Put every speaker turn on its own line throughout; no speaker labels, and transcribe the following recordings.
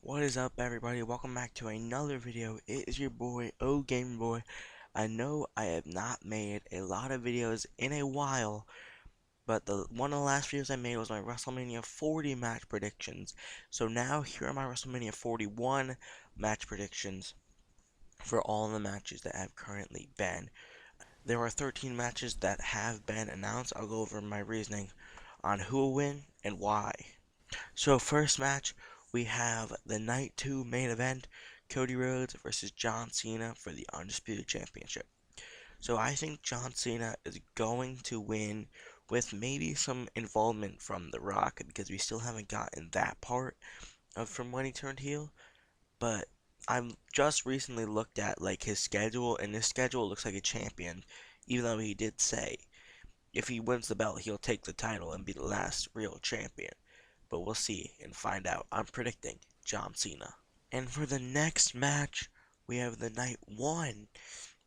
What is up, everybody? Welcome back to another video. It is your boy, Game Boy. I know I have not made a lot of videos in a while, but one of the last videos I made was my WrestleMania 40 match predictions. So now here are my WrestleMania 41 match predictions for all the matches that have currently been. There are 13 matches that have been announced. I'll go over my reasoning on who will win and why. So first match, we have the Night 2 main event, Cody Rhodes versus John Cena for the Undisputed Championship. So I think John Cena is going to win with maybe some involvement from The Rock because we still haven't gotten that part of from when he turned heel. But I've just recently looked at like his schedule, and his schedule looks like a champion, even though he did say if he wins the belt, he'll take the title and be the last real champion. But we'll see and find out. I'm predicting John Cena. And for the next match, we have the night 1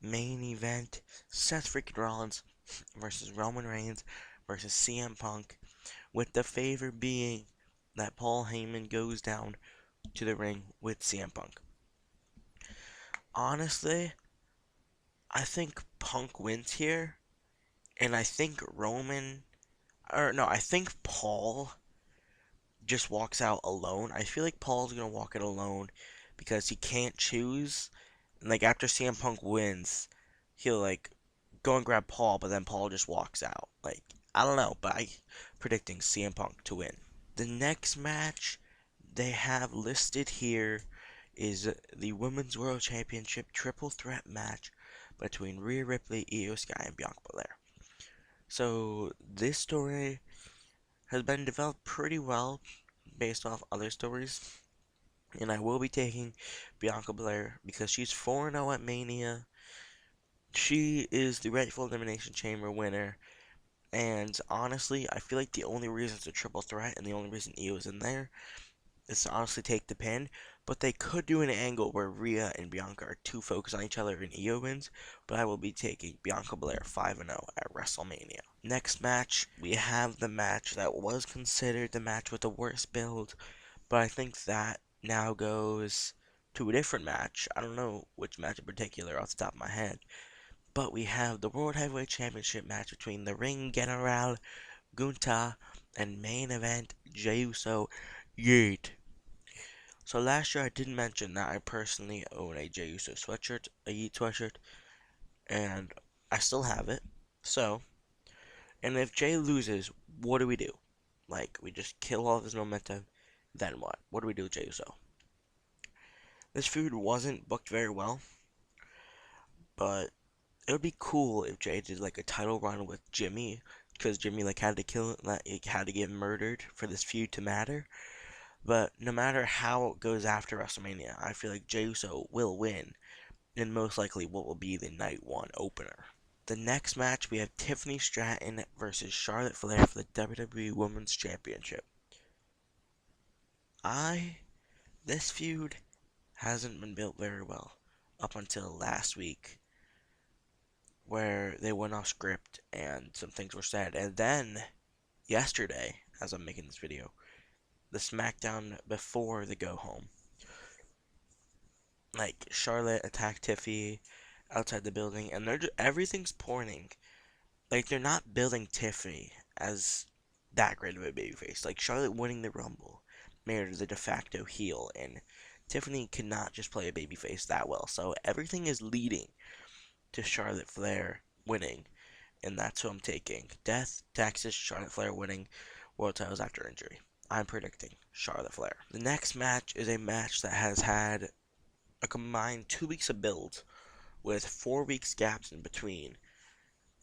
main event, Seth freaking Rollins versus Roman Reigns versus CM Punk, with the favor being that Paul Heyman goes down to the ring with CM Punk. Honestly, I think Punk wins here, and I think I think Paul just walks out alone. I feel like Paul's gonna walk it alone because he can't choose. And like after CM Punk wins, he'll like go and grab Paul, but then Paul just walks out. Like I don't know, but I predicting CM Punk to win. The next match they have listed here is the Women's World Championship triple threat match between Rhea Ripley, Io Sky, and Bianca Belair. So this story has been developed pretty well based off other stories, and I will be taking Bianca Belair because she's 4-0 at Mania. She is the rightful Elimination Chamber winner, and honestly, I feel like the only reason it's a triple threat and the only reason Io is in there is to honestly take the pin. But they could do an angle where Rhea and Bianca are too focused on each other and Io wins, but I will be taking Bianca Belair 5-0 at WrestleMania. Next match, we have the match that was considered the match with the worst build, but I think that now goes to a different match. I don't know which match in particular off the top of my head, but we have the World Heavyweight Championship match between the Ring General Gunther and main event Jey Uso Jade. So last year I did mention that I personally own a Jey Uso sweatshirt, a Yeet sweatshirt, and I still have it. So, and if Jey loses, what do we do? Like, we just kill all of his momentum, then what? What do we do with Jey Uso? This feud wasn't booked very well, but it would be cool if Jey did like a title run with Jimmy, because Jimmy like had to had to get murdered for this feud to matter. But no matter how it goes after WrestleMania, I feel like Jey Uso will win, and most likely what will be the night 1 opener. The next match we have Tiffany Stratton versus Charlotte Flair for the WWE Women's Championship. This feud hasn't been built very well up until last week, where they went off script and some things were said. And then yesterday, as I'm making this video, the SmackDown before the go home, like Charlotte attacked Tiffy outside the building, and everything's pointing like they're not building Tiffany as that great of a babyface. Like Charlotte winning the Rumble made her the de facto heel, and Tiffany cannot just play a babyface that well. So everything is leading to Charlotte Flair winning, and that's who I'm taking. Death, taxes, Charlotte Flair winning world titles after injury. I'm predicting Charlotte Flair. The next match is a match that has had a combined 2 weeks of build with 4 weeks gaps in between.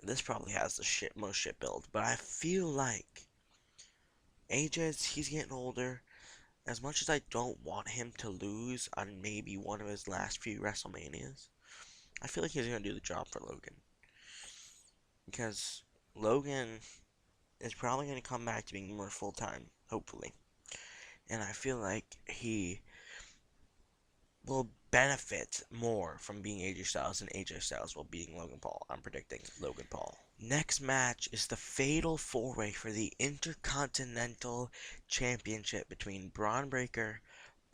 This probably has the most shit build, but I feel like he's getting older. As much as I don't want him to lose on maybe one of his last few WrestleManias, I feel like he's going to do the job for Logan. Because Logan is probably going to come back to being more full-time, hopefully. And I feel like he will benefit more from being AJ Styles than AJ Styles will beating Logan Paul. I'm predicting Logan Paul. Next match is the Fatal 4-Way for the Intercontinental Championship between Braun Breaker,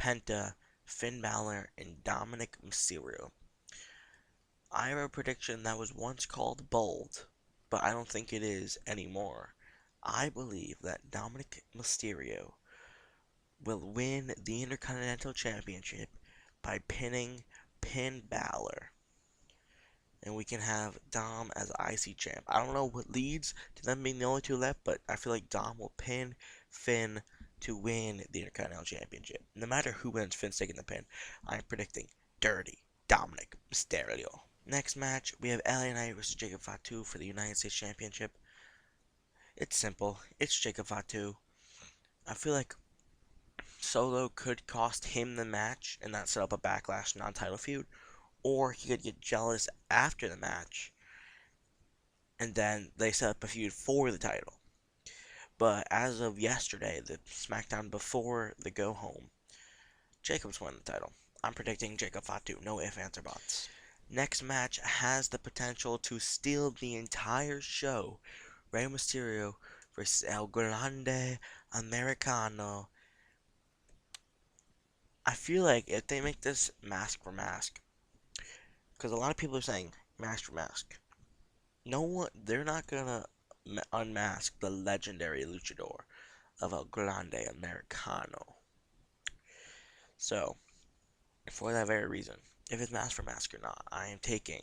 Penta, Finn Balor, and Dominik Mysterio. I have a prediction that was once called bold, but I don't think it is anymore. I believe that Dominik Mysterio will win the Intercontinental Championship by Pin Balor. And we can have Dom as IC champ. I don't know what leads to them being the only two left, but I feel like Dom will pin Finn to win the Intercontinental Championship. No matter who wins, Finn's taking the pin. I'm predicting Dirty Dominik Mysterio. Next match, we have LA Knight versus Jacob Fatu for the United States Championship. It's simple. It's Jacob Fatu. I feel like Solo could cost him the match and that set up a Backlash non-title feud, or he could get jealous after the match and then they set up a feud for the title. But as of yesterday, the SmackDown before the go home, Jacob's won the title. I'm predicting Jacob Fatu, no ifs, ands, or buts. Next match has the potential to steal the entire show. Rey Mysterio versus El Grande Americano. I feel like if they make this mask for mask, because a lot of people are saying mask for mask, no one, they're not gonna unmask the legendary luchador of El Grande Americano. So, for that very reason, if it's mask for mask or not, I am taking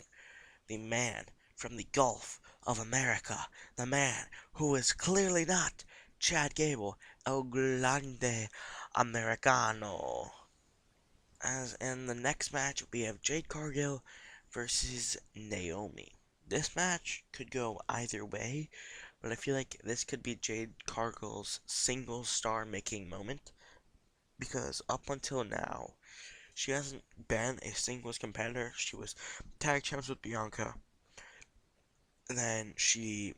the man from the Gulf of America, the man who is clearly not Chad Gable, El Grande Americano. As in the next match, we have Jade Cargill versus Naomi. This match could go either way, but I feel like this could be Jade Cargill's single star making moment, because up until now, she hasn't been a singles competitor. She was tag champs with Bianca, and then she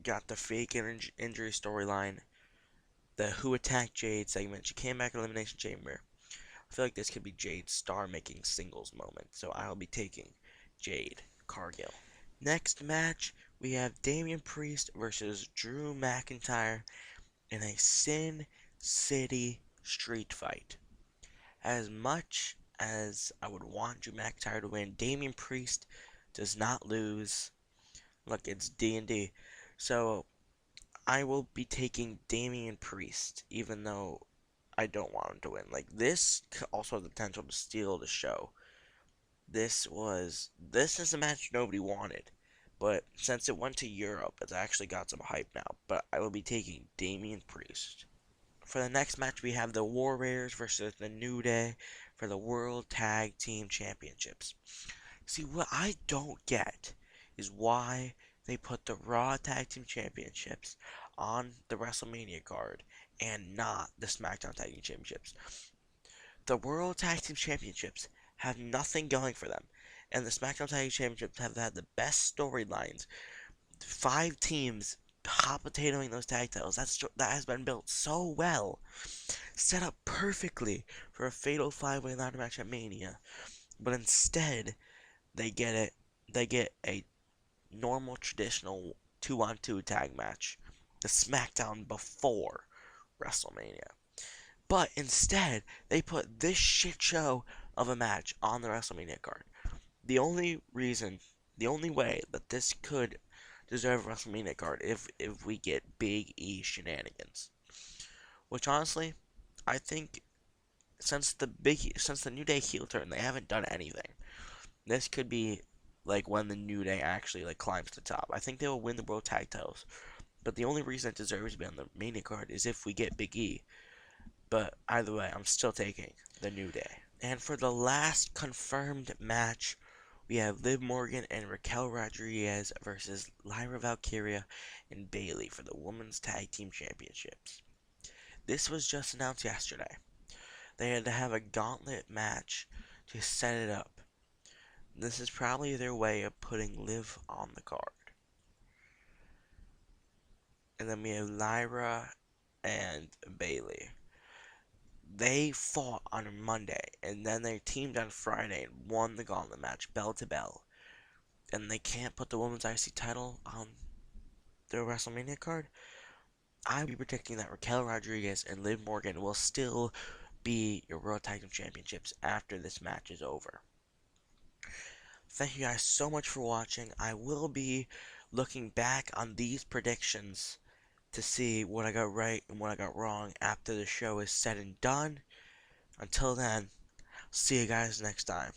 got the fake injury storyline, the Who Attacked Jade segment. She came back in Elimination Chamber. I feel like this could be Jade's star-making singles moment, so I'll be taking Jade Cargill. Next match, we have Damian Priest versus Drew McIntyre in a Sin City street fight. As much as I would want Drew McIntyre to win, Damian Priest does not lose. Look, it's D&D. So, I will be taking Damian Priest, even though I don't want him to win. Like, this also has the potential to steal the show. This is a match nobody wanted. But since it went to Europe, it's actually got some hype now. But I will be taking Damian Priest. For the next match, we have the War Raiders versus the New Day for the World Tag Team Championships. See, what I don't get is why they put the Raw Tag Team Championships on the WrestleMania card and not the SmackDown Tag Team Championships. The World Tag Team Championships have nothing going for them, and the SmackDown Tag Team Championships have had the best storylines. 5 teams hot potatoing those tag titles. That has been built so well, set up perfectly for a fatal 5-way ladder match at Mania. But instead, they get a normal traditional 2-on-2 tag match, the SmackDown before WrestleMania. But instead, they put this shit show of a match on the WrestleMania card. The only way that this could deserve a WrestleMania card if we get Big E shenanigans. Which honestly, I think since the New Day heel turn, they haven't done anything. This could be like when the New Day actually like climbs to the top. I think they will win the World Tag titles. But the only reason it deserves to be on the Mania card is if we get Big E. But either way, I'm still taking the New Day. And for the last confirmed match, we have Liv Morgan and Raquel Rodriguez versus Lyra Valkyria and Bayley for the Women's Tag Team Championships. This was just announced yesterday. They had to have a gauntlet match to set it up. This is probably their way of putting Liv on the card. And then we have Lyra and Bayley. They fought on Monday, and then they teamed on Friday and won the gauntlet match, bell to bell. And they can't put the Women's IC title on their WrestleMania card. I will be predicting that Raquel Rodriguez and Liv Morgan will still be your World Tag Team Championships after this match is over. Thank you guys so much for watching. I will be looking back on these predictions to see what I got right and what I got wrong after the show is said and done. Until then, see you guys next time.